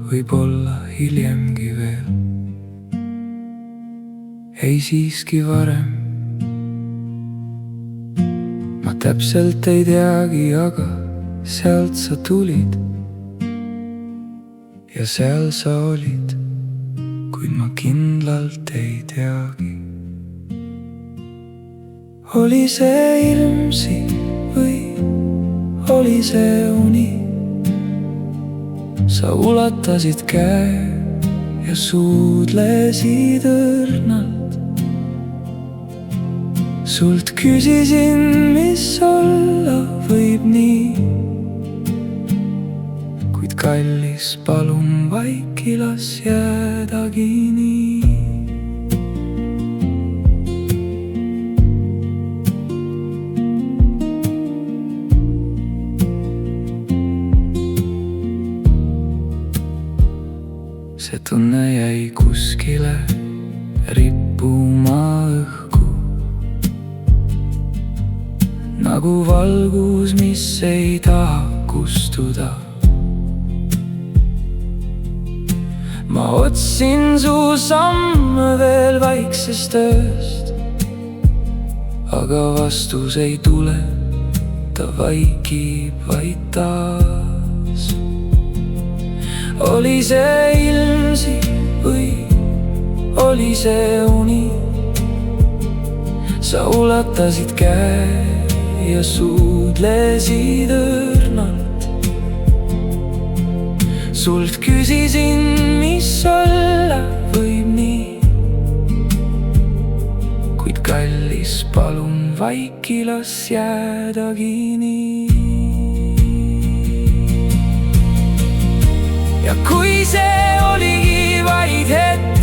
võib-olla hiljemgi veel. Ei siiski varem. Ma täpselt ei teagi, aga sealt sa tulid ja seal sa olid, kuid ma kindlalt ei teagi. Oli see ilm siin või oli see uni? Sa ulatasid käe ja suudlesid õrnalt. Sult küsisin, mis olla võib nii, kuid kallis, palun vaiki, las jäädagi nii. See tunne jäi kuskile rippuma õhku, nagu valgus, mis ei taha kustuda. Ma otsin su samme veel vaiksest ööst, aga vastus ei tule, ta vaikib vaid taas. Oli see ilm siin või oli see uni? Sa ulatasid käe ja suudlesid õrnalt. Sult küsisin, mis olla võib nii, kuid kallis, palun vaiki, las jäädagi nii. Ja kui see oligi vaid hetk,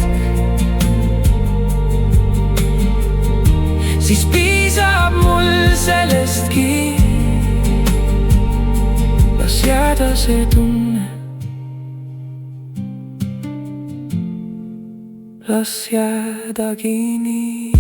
siis piisab mul sellestki. Las jääda see tunne, las jäädagi nii.